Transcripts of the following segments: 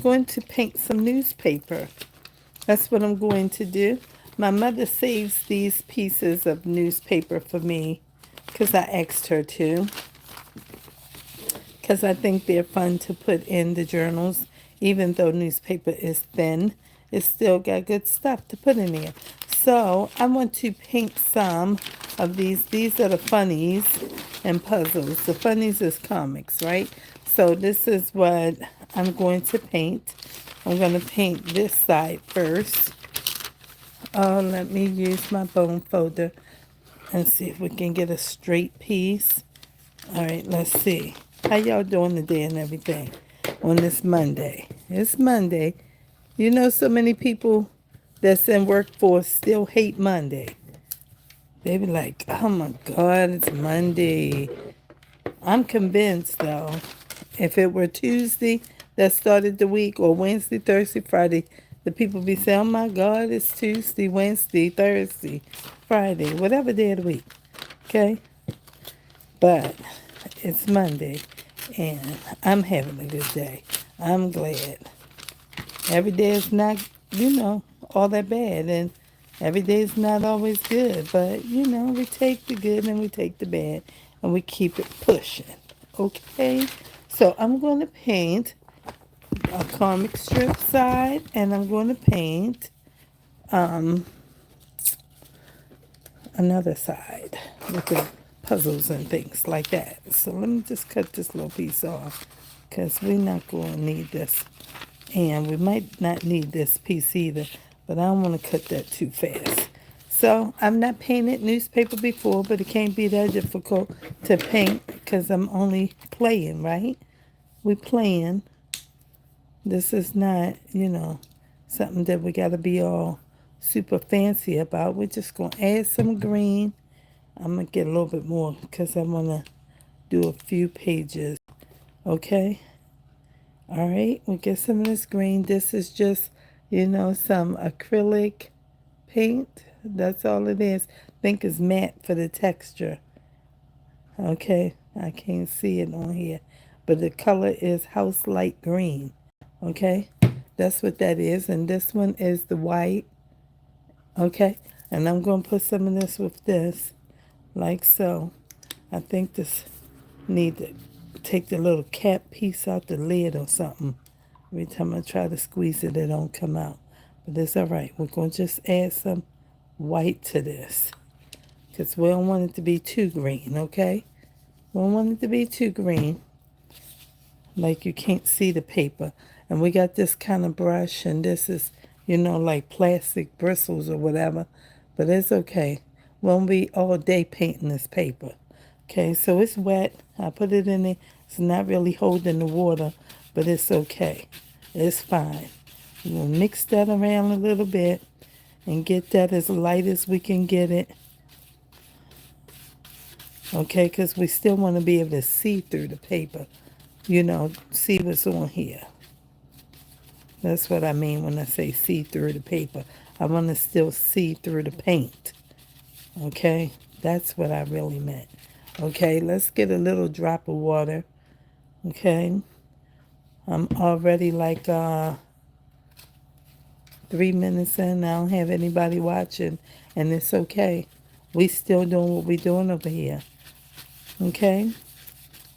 Going to paint some newspaper. That's what I'm going to do. My mother saves these pieces of newspaper for me because I asked her to. Because I think they're fun to put in the journals. Even though newspaper is thin, it's still got good stuff to put in there. So I want to paint some of these. These are the funnies and puzzles. The funnies is comics, right? So this is what I'm going to paint. I'm going to paint this side first. Oh, let me use my bone folder and see if we can get a straight piece. All right, let's see. How y'all doing today and everything on this Monday? It's Monday. You know, so many people that's in workforce still hate Monday. They be like, oh my God, it's Monday. I'm convinced, though, if it were Tuesday that started the week or Wednesday, Thursday, Friday, the people be saying, oh my God, it's Tuesday, Wednesday, Thursday, Friday, whatever day of the week. Okay? But it's Monday and I'm having a good day. I'm glad. Every day is not, all that bad. And every day is not always good. But, we take the good and we take the bad and we keep it pushing. Okay? So I'm going to paint a comic strip side and I'm going to paint another side with the puzzles and things like that. So let me just cut this little piece off because we're not going to need this. And we might not need this piece either, but I don't want to cut that too fast. So I've not painted newspaper before, but it can't be that difficult to paint because I'm only playing, right? We playing. This is not, something that we got to be all super fancy about. We're just going to add some green. I'm going to get a little bit more because I want to do a few pages. Okay? All right, we'll get some of this green. This is just, some acrylic paint. That's all it is. I think it's matte for the texture. Okay, I can't see it on here. But the color is house light green. Okay, that's what that is. And this one is the white. Okay, and I'm going to put some of this with this, like so. I think this need to take the little cap piece out the lid or something. Every time I try to squeeze it, it don't come out. But it's all right. We're going to just add some white to this because we don't want it to be too green, okay? We don't want it to be too green, like you can't see the paper. And we got this kind of brush, and this is, like plastic bristles or whatever. But it's okay. We won't be all day painting this paper. Okay, so it's wet. I put it in there. It's not really holding the water, but it's okay. It's fine. We'll mix that around a little bit and get that as light as we can get it. Okay, because we still want to be able to see through the paper. See what's on here. That's what I mean when I say see through the paper. I want to still see through the paint. Okay, that's what I really meant. Okay, let's get a little drop of water. Okay, I'm already like 3 minutes in. I don't have anybody watching, and it's okay. We still doing what we doing over here. Okay,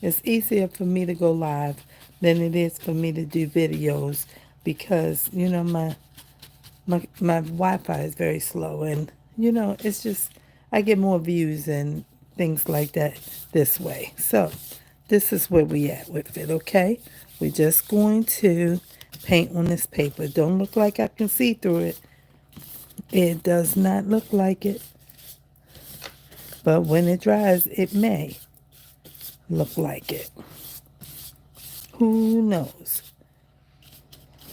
it's easier for me to go live than it is for me to do videos because my Wi-Fi is very slow, and it's just I get more views and things like that this way. So this is where we at with it, okay? We're just going to paint on this paper. Don't look like I can see through it. It does not look like it, but when it dries, it may look like it. Who knows?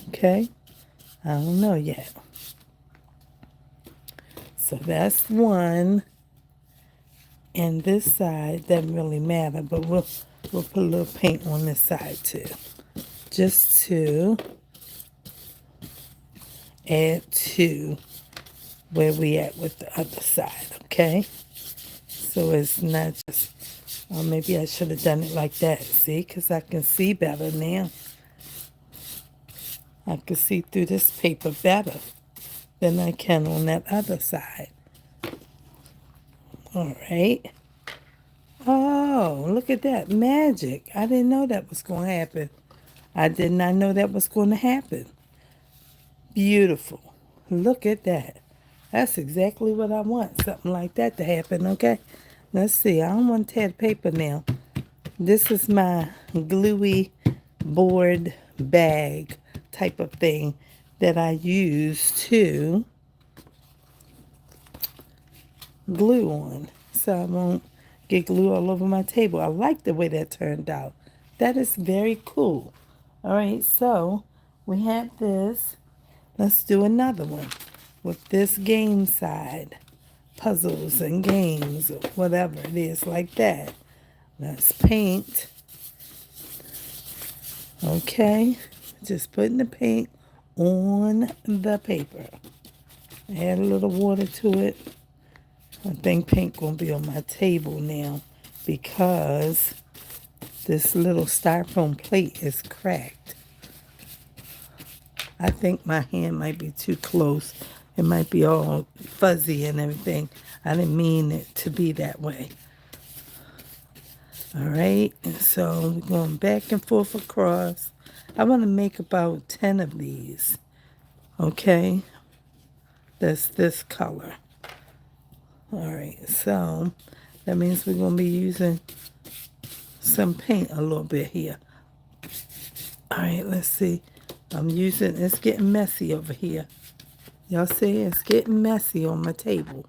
Okay? I don't know yet. So that's one. And this side doesn't really matter, but we'll put a little paint on this side too. Just to add to where we at with the other side, okay? So it's not just, or maybe I should have done it like that, see? Because I can see better now. I can see through this paper better than I can on that other side. All right. Oh, look at that. Magic. I didn't know that was going to happen. I did not know that was going to happen. Beautiful. Look at that. That's exactly what I want. Something like that to happen, okay? Let's see. I don't want to tear the paper now. This is my gluey board bag type of thing that I use to glue on so I won't get glue all over my table. I like the way that turned out. That is very cool. All right, so we have this. Let's do another one with this game side. Puzzles and games or whatever it is like that. Let's paint. Okay, just putting the paint on the paper. Add a little water to it. I think paint gonna be on my table now because this little styrofoam plate is cracked. I think my hand might be too close. It might be all fuzzy and everything. I didn't mean it to be that way. All right, and so we're going back and forth across. I want to make about 10 of these. Okay, that's this color. All right, so that means we're going to be using some paint a little bit here. All right, let's see. It's getting messy over here. Y'all see, it's getting messy on my table.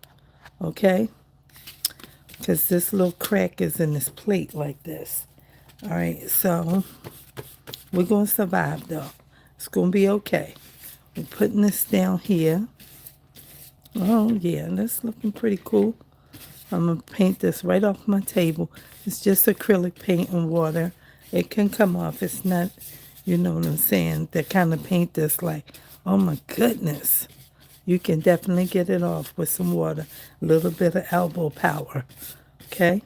Okay, because this little crack is in this plate like this. All right, so we're going to survive, though. It's going to be okay. We're putting this down here. Oh, yeah, that's looking pretty cool. I'm going to paint this right off my table. It's just acrylic paint and water. It can come off. It's not, you know what I'm saying, the kind of paint that's like, oh, my goodness. You can definitely get it off with some water. A little bit of elbow power. Okay?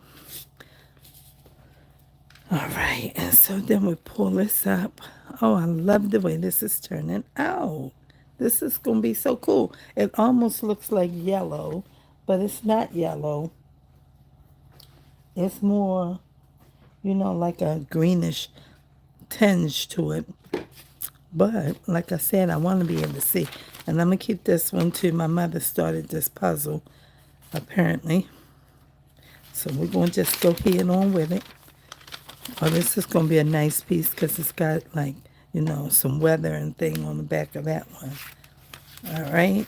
All right, and so then we pull this up. Oh, I love the way this is turning out. This is going to be so cool. It almost looks like yellow, but it's not yellow. It's more, like a greenish tinge to it. But, like I said, I want to be able to see. And I'm going to keep this one too. My mother started this puzzle, apparently. So we're going to just go head on with it. Oh, this is going to be a nice piece because it's got, like, some weather and thing on the back of that one. All right.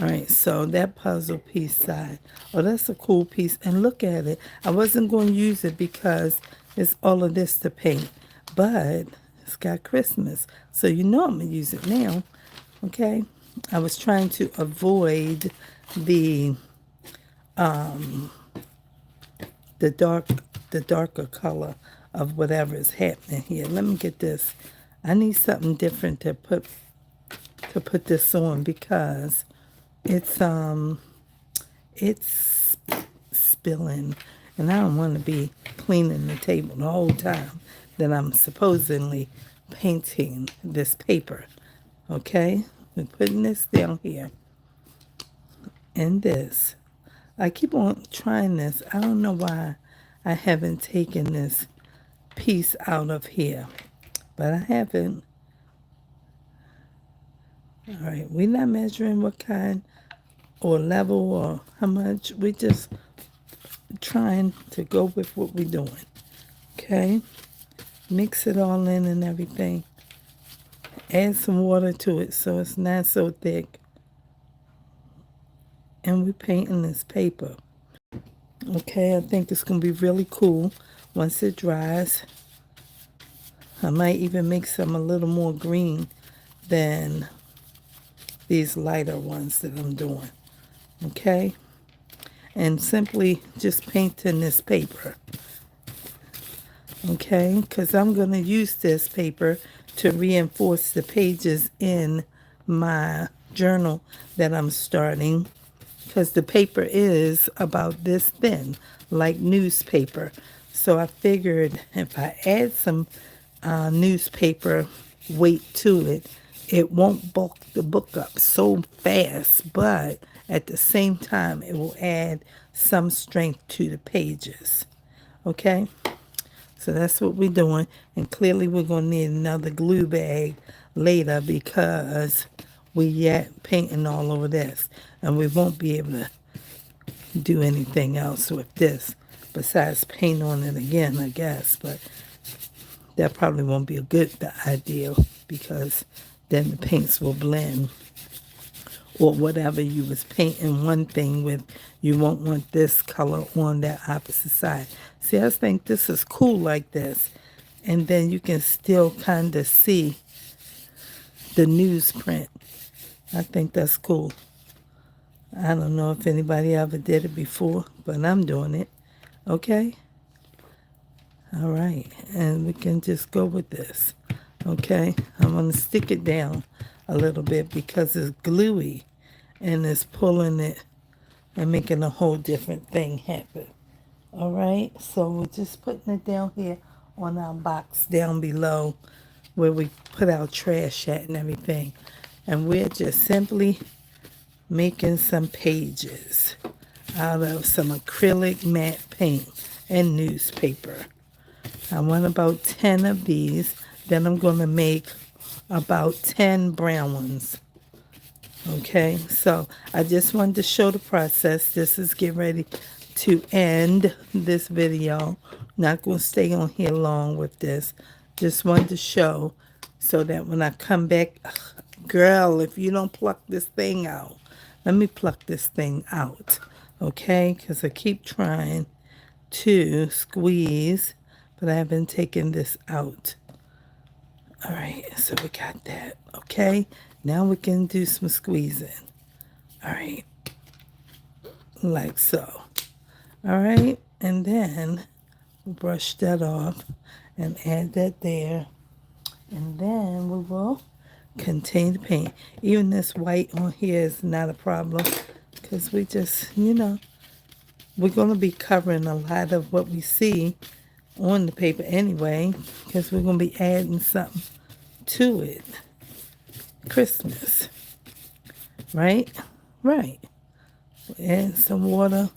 All right, so that puzzle piece side. Oh, that's a cool piece. And look at it. I wasn't going to use it because it's all of this to paint. But it's got Christmas. So I'm going to use it now. Okay. I was trying to avoid the darker color of whatever is happening here. Let me get this. I need something different to put this on because it's spilling, and I don't want to be cleaning the table the whole time that I'm supposedly painting this paper. Okay, we're putting this down here and this. I keep on trying this. I don't know why I haven't taken this piece out of here, but I haven't. All right, we're not measuring what kind or level or how much. We're just trying to go with what we're doing. Okay, mix it all in and everything. Add some water to it so it's not so thick. And we're painting this paper. Okay, I think it's going to be really cool once it dries. I might even make some a little more green than these lighter ones that I'm doing. Okay? And simply just painting this paper. Okay? Because I'm going to use this paper to reinforce the pages in my journal that I'm starting. Because the paper is about this thin, like newspaper. So I figured if I add some newspaper weight to it, it won't bulk the book up so fast, but at the same time, it will add some strength to the pages. Okay? So that's what we're doing. And clearly, we're going to need another glue bag later because we yet painting all over this. And we won't be able to do anything else with this besides paint on it again, I guess. But that probably won't be a good idea because then the paints will blend, or whatever you was painting one thing with, you won't want this color on that opposite side. See, I think this is cool like this, and then you can still kind of see the newsprint. I think that's cool. I don't know if anybody ever did it before, but I'm doing it. Okay? All right, and we can just go with this. Okay, I'm going to stick it down a little bit because it's gluey and it's pulling it and making a whole different thing happen. All right, so we're just putting it down here on our box down below where we put our trash at and everything. And we're just simply making some pages out of some acrylic matte paint and newspaper. I want about 10 of these. Then I'm going to make about 10 brown ones. Okay, so I just wanted to show the process. This is getting ready to end this video. Not going to stay on here long with this. Just wanted to show so that when I come back, girl, if you don't pluck this thing out, let me pluck this thing out. Okay, because I keep trying to squeeze, but I haven't taken this out. All right, so we got that. Okay, now we can do some squeezing. All right, like so. All right, and then brush that off and add that there. And then we will continue to paint. Even this white on here is not a problem because we just, we're going to be covering a lot of what we see on the paper anyway because we're going to be adding something to it. Christmas. Right? Right. Add some water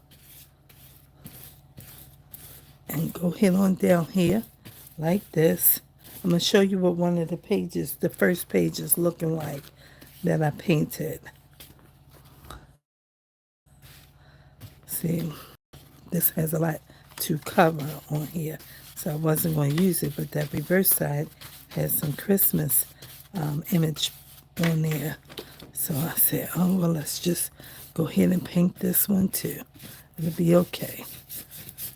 and go ahead on down here like this. I'm going to show you what one of the pages, the first page is looking like that I painted. See, this has a lot to cover on here, so I wasn't going to use it, but that reverse side has some Christmas image on there. So I said, oh, well, let's just go ahead and paint this one too. It'll be okay.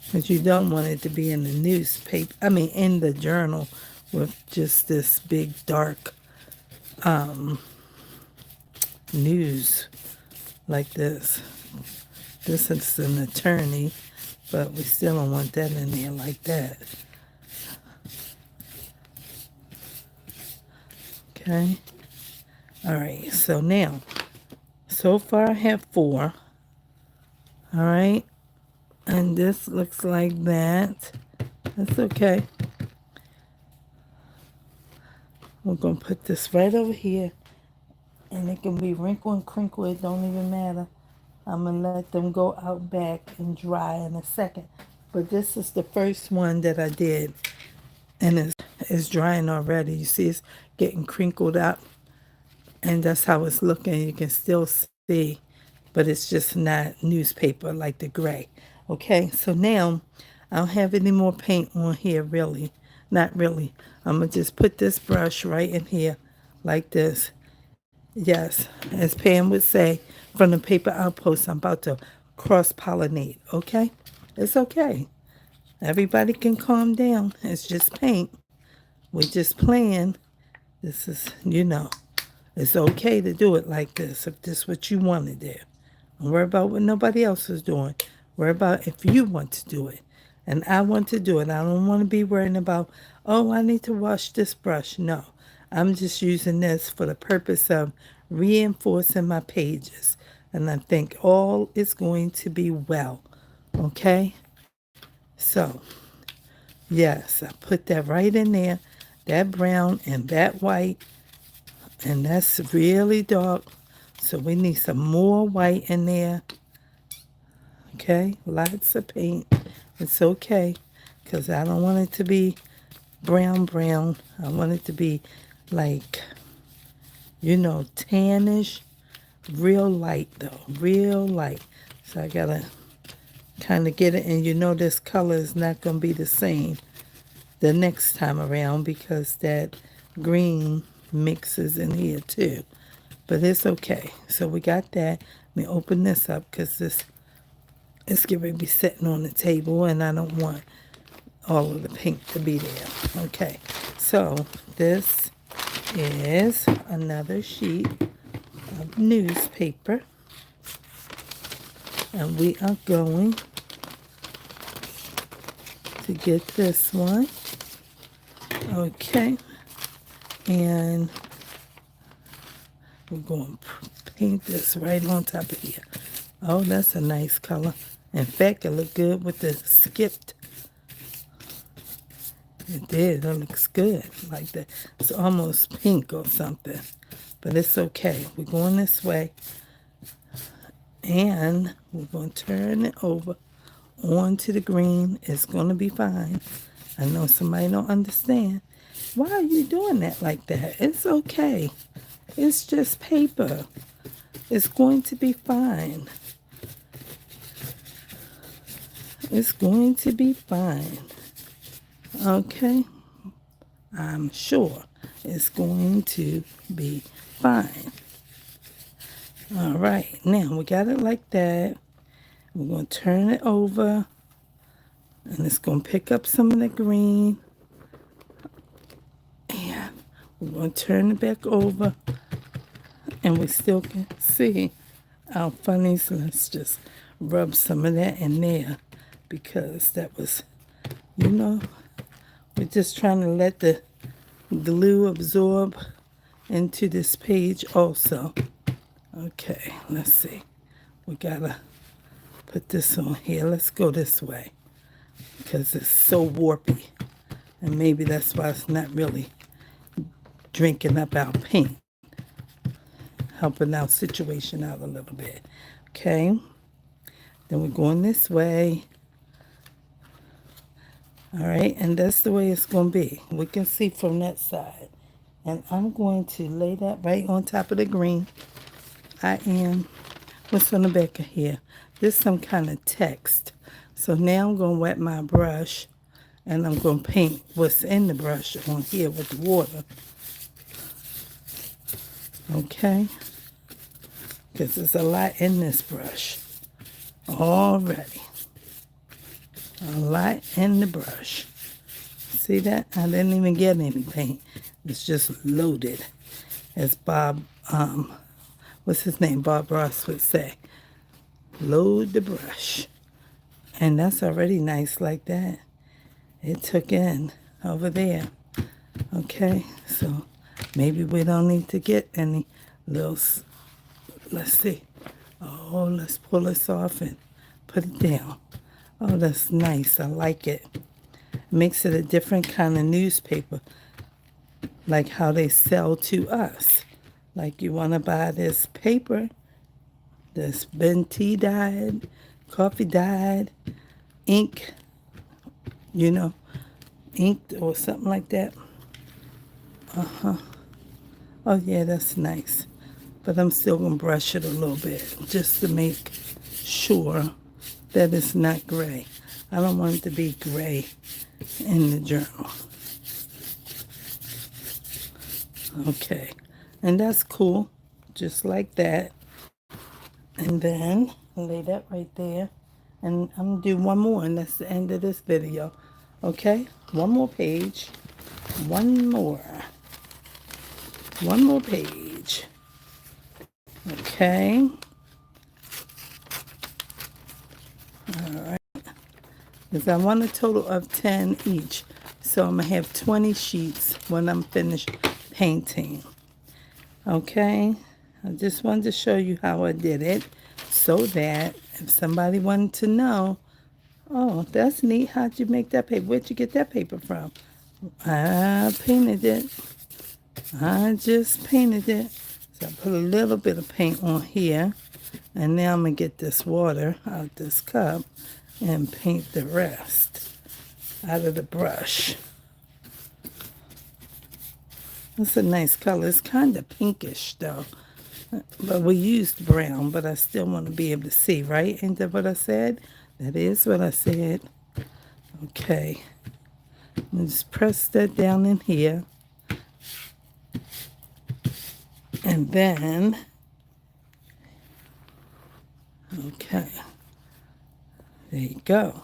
Because you don't want it to be in the newspaper, in the journal with just this big dark news like this. This is an attorney, but we still don't want that in there like that. Okay. All right, so now, so far I have 4. All right. And this looks like that. That's okay. We're going to put this right over here. And it can be wrinkle and crinkle. It don't even matter. I'm going to let them go out back and dry in a second. But this is the first one that I did. And it's drying already. You see it's getting crinkled up. And that's how it's looking. You can still see. But it's just not newspaper like the gray. Okay, so now I don't have any more paint on here, really. Not really. I'm going to just put this brush right in here like this. Yes, as Pam would say, from the paper outpost, I'm about to cross-pollinate, okay? It's okay. Everybody can calm down. It's just paint. We're just playing. This is, it's okay to do it like this if this is what you want to do. Don't worry about what nobody else is doing. Worry about if you want to do it. And I want to do it. I don't want to be worrying about, oh, I need to wash this brush. No, I'm just using this for the purpose of reinforcing my pages. And I think all is going to be well. Okay? So, yes, I put that right in there. that brown and that white, and that's really dark. So we need some more white in there. Okay, lots of paint. It's okay, because I don't want it to be brown, brown. I want it to be like, tannish, real light though, real light. So I gotta kind of get it, and this color is not gonna be the same the next time around because that green mixes in here too. But it's okay. So we got that. Let me open this up because it's going to be sitting on the table, and I don't want all of the pink to be there. Okay, so this is another sheet of newspaper, and we are going to get this one. Okay, and we're going to paint this right on top of here. Oh, that's a nice color. In fact, it looked good with the skipped. It did. It looks good like that. It's almost pink or something. But it's okay. We're going this way. And we're going to turn it over onto the green. It's going to be fine. I know somebody don't understand. Why are you doing that like that? It's okay. It's just paper. It's going to be fine. It's going to be fine. Okay? I'm sure it's going to be fine. All right. Now, we got it like that. We're going to turn it over. And it's going to pick up some of the green. And we're going to turn it back over. And we still can see our funnies. Let's just rub some of that in there. Because that was, we're just trying to let the glue absorb into this page also. Okay, let's see. We gotta put this on here. Let's go this way because it's so warpy. And maybe that's why it's not really drinking up our paint. Helping our situation out a little bit. Okay, then we're going this way. All right, and that's the way it's going to be. We can see from that side. And I'm going to lay that right on top of the green. I am. What's on the back of here? There's some kind of text. So now I'm going to wet my brush, and I'm going to paint what's in the brush on here with the water. Okay? Because there's a lot in this brush already. A lot in the brush. See that? I didn't even get any paint. It's just loaded. As Bob, what's his name? Bob Ross would say. Load the brush. And that's already nice like that. It took in over there. Okay, so maybe we don't need to get any little, let's see. Oh, let's pull this off and put it down. Oh, that's nice. I like it. Makes it a different kind of newspaper. Like how they sell to us. Like you want to buy this paper that's been tea dyed, coffee dyed, ink, inked or something like that. Oh, yeah, that's nice. But I'm still going to brush it a little bit just to make sure that it's not gray. I don't want it to be gray in the journal. Okay. And that's cool. Just like that. And then lay that right there. And I'm going to do one more, and that's the end of this video. Okay? One more page. One more page. Okay? All right. Because I want a total of 10 each. So I'm going to have 20 sheets when I'm finished painting. Okay? I just wanted to show you how I did it so that if somebody wanted to know, oh, that's neat. How'd you make that paper? Where'd you get that paper from? I painted it. I just painted it. So I put a little bit of paint on here. And now I'm going to get this water out this cup and paint the rest out of the brush. It's a nice color. It's kind of pinkish though. But we used brown, but I still want to be able to see, right? Ain't that what I said? That is what I said. Okay. Just press that down in here. And then, okay, there you go.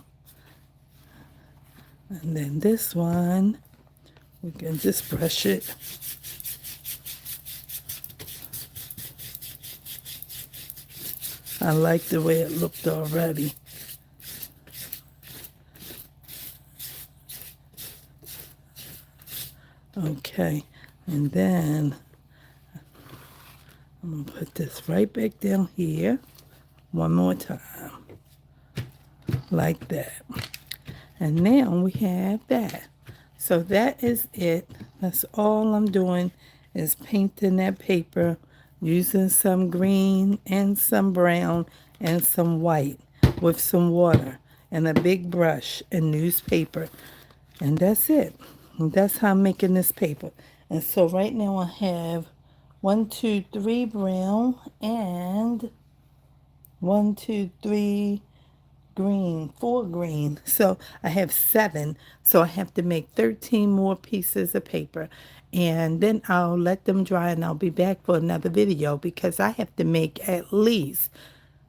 And then this one, we can just brush it. I like the way it looked already. Okay, and then I'm going to put this right back down here one more time, like that. And now we have that. So that is it. That's all I'm doing is painting that paper using some green and some brown and some white with some water and a big brush and newspaper. And that's it. And that's how I'm making this paper. And so right now I have 1, 2, 3 brown and 1, 2, 3 green, 4 green. So I have 7. So I have to make 13 more pieces of paper. And then I'll let them dry and I'll be back for another video because I have to make at least,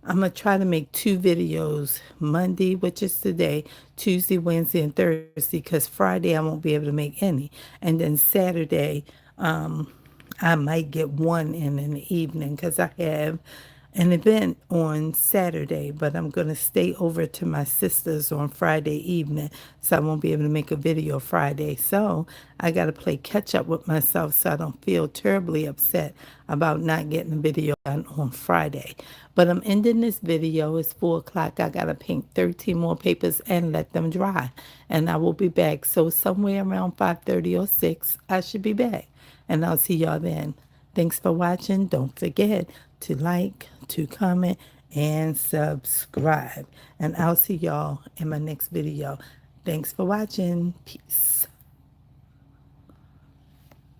I'm going to try to make 2 videos, Monday, which is today, Tuesday, Wednesday, and Thursday, because Friday I won't be able to make any. And then Saturday, I might get one in the evening because I have an event on Saturday, but I'm going to stay over to my sister's on Friday evening, so I won't be able to make a video Friday. So I got to play catch up with myself so I don't feel terribly upset about not getting a video done on Friday. But I'm ending this video. It's 4 o'clock. I got to paint 13 more papers and let them dry. And I will be back. So somewhere around 5:30 or 6, I should be back. And I'll see y'all then. Thanks for watching. Don't forget to like, to comment, and subscribe. And I'll see y'all in my next video. Thanks for watching. Peace.